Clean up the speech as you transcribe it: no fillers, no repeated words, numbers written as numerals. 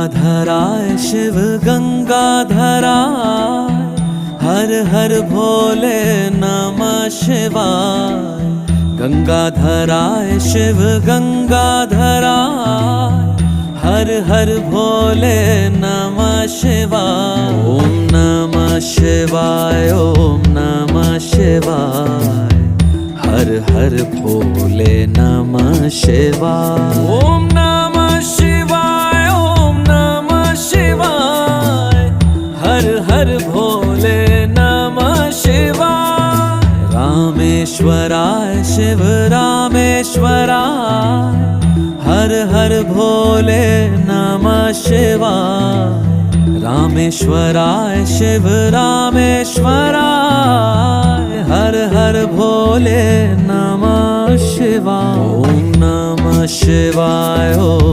गंगाधराय शिव गंगाधराय, हर हर भोले नमः शिवाय। गंगाधराय शिव गंगाधराय, हर हर भोले नमः शिवाय। ओम नमः शिवाय, ओम नमः शिवाय, हर हर भोले नमः शिवाय। ओम नमः शिवाय, ओम नमः शिवाय, हर हर भोले नमः शिवाय। रामेश्वराय शिव रामेश्वराय, हर हर भोले नमः शिवाय। रामेश्वराय शिव रामेश्वराय, हर हर भोले नमः शिवाय। ओम नमः शिवाय, ओम